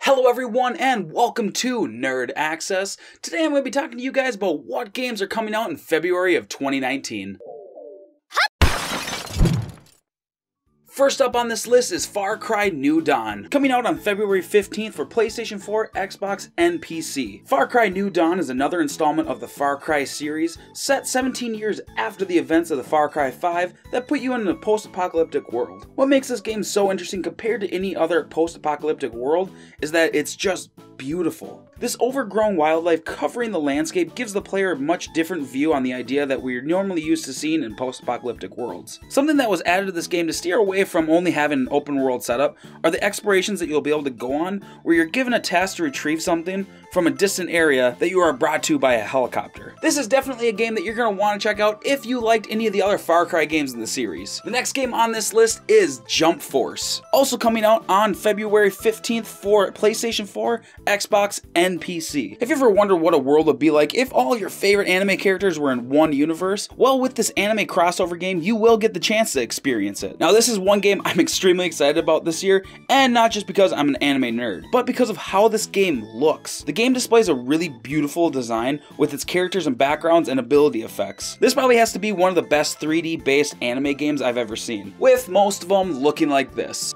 Hello everyone and welcome to Nerd Access. Today I'm going to be talking to you guys about what games are coming out in February of 2019. First up on this list is FarCry New Dawn, coming out on February 15th for PlayStation 4, Xbox, and PC. FarCry New Dawn is another installment of the Far Cry series, set 17 years after the events of the Far Cry 5 that put you in a post-apocalyptic world. What makes this game so interesting compared to any other post-apocalyptic world is that it's just beautiful. This overgrown wildlife covering the landscape gives the player a much different view on the idea that we're normally used to seeing in post-apocalyptic worlds. Something that was added to this game to steer away from only having an open world setup are the explorations that you'll be able to go on where you're given a task to retrieve something from a distant area that you are brought to by a helicopter. This is definitely a game that you're going to want to check out if you liked any of the other Far Cry games in the series. The next game on this list is Jump Force, also coming out on February 15th for PlayStation 4, Xbox, and PC. If you ever wondered what a world would be like if all your favorite anime characters were in one universe, well, with this anime crossover game, you will get the chance to experience it. Now, this is one game I'm extremely excited about this year, and not just because I'm an anime nerd, but because of how this game looks. The game displays a really beautiful design with its characters and backgrounds and ability effects. This probably has to be one of the best 3D based anime games I've ever seen, with most of them looking like this.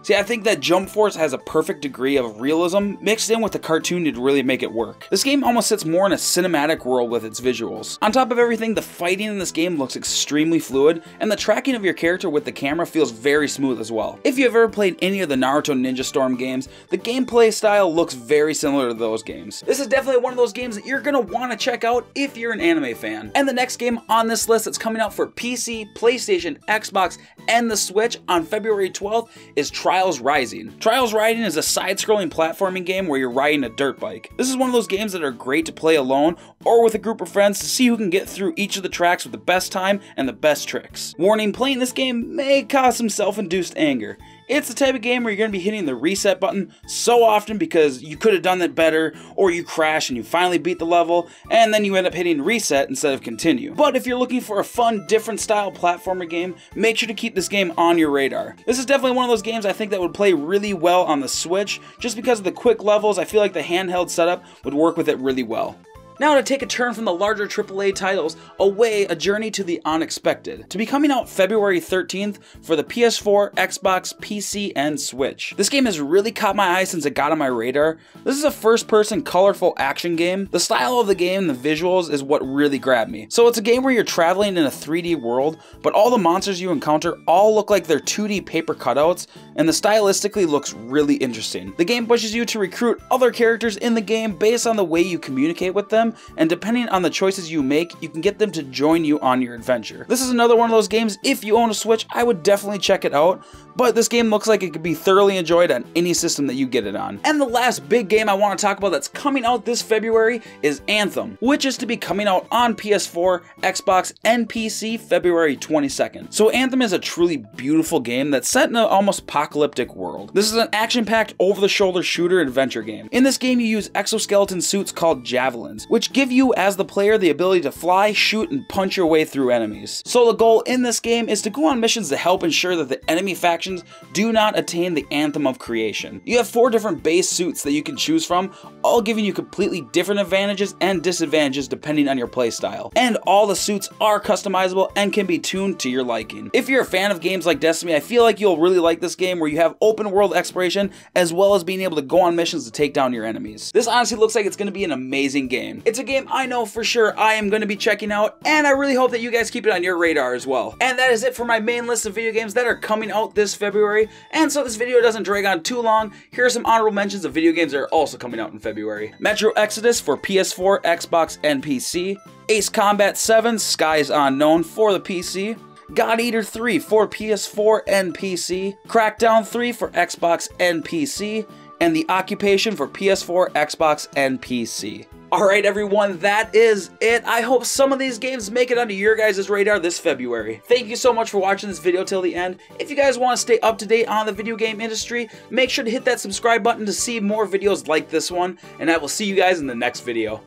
See, I think that Jump Force has a perfect degree of realism mixed in with the cartoon to really make it work. This game almost sits more in a cinematic world with its visuals. On top of everything, the fighting in this game looks extremely fluid, and the tracking of your character with the camera feels very smooth as well. If you've ever played any of the Naruto Ninja Storm games, the gameplay style looks very similar to those games. This is definitely one of those games that you're going to want to check out if you're an anime fan. And the next game on this list that's coming out for PC, PlayStation, Xbox, and the Switch on February 12th is Trials Rising. Trials Rising is a side-scrolling platforming game where you're riding a dirt bike. This is one of those games that are great to play alone or with a group of friends to see who can get through each of the tracks with the best time and the best tricks. Warning, playing this game may cause some self-induced anger. It's the type of game where you're going to be hitting the reset button so often because you could have done that better, or you crash and you finally beat the level, and then you end up hitting reset instead of continue. But if you're looking for a fun, different style platformer game, make sure to keep this game on your radar. This is definitely one of those games I think that would play really well on the Switch. Just because of the quick levels, I feel like the handheld setup would work with it really well. Now to take a turn from the larger AAA titles, away a journey to the unexpected, to be coming out February 13th for the PS4, Xbox, PC, and Switch. This game has really caught my eye since it got on my radar. This is a first-person colorful action game. The style of the game and the visuals is what really grabbed me. So it's a game where you're traveling in a 3D world, but all the monsters you encounter all look like they're 2D paper cutouts, and the stylistically looks really interesting. The game pushes you to recruit other characters in the game based on the way you communicate with them, and depending on the choices you make, you can get them to join you on your adventure. This is another one of those games, if you own a Switch, I would definitely check it out, but this game looks like it could be thoroughly enjoyed on any system that you get it on. And the last big game I want to talk about that's coming out this February is Anthem, which is to be coming out on PS4, Xbox, and PC February 22nd. So Anthem is a truly beautiful game that's set in an almost apocalyptic world. This is an action-packed, over-the-shoulder shooter adventure game. In this game, you use exoskeleton suits called javelins, which give you, as the player, the ability to fly, shoot, and punch your way through enemies. So the goal in this game is to go on missions to help ensure that the enemy factions do not attain the Anthem of creation. You have 4 different base suits that you can choose from, all giving you completely different advantages and disadvantages depending on your playstyle. And all the suits are customizable and can be tuned to your liking. If you're a fan of games like Destiny, I feel like you'll really like this game where you have open world exploration as well as being able to go on missions to take down your enemies. This honestly looks like it's going to be an amazing game. It's a game I know for sure I am going to be checking out, and I really hope that you guys keep it on your radar as well. And that is it for my main list of video games that are coming out this February, and so this video doesn't drag on too long, here are some honorable mentions of video games that are also coming out in February. Metro Exodus for PS4, Xbox, and PC, Ace Combat 7 Skies Unknown for the PC, God Eater 3 for PS4 and PC, Crackdown 3 for Xbox and PC, and The Occupation for PS4, Xbox, and PC. Alright everyone, that is it. I hope some of these games make it onto your guys' radar this February. Thank you so much for watching this video till the end. If you guys want to stay up to date on the video game industry, make sure to hit that subscribe button to see more videos like this one, and I will see you guys in the next video.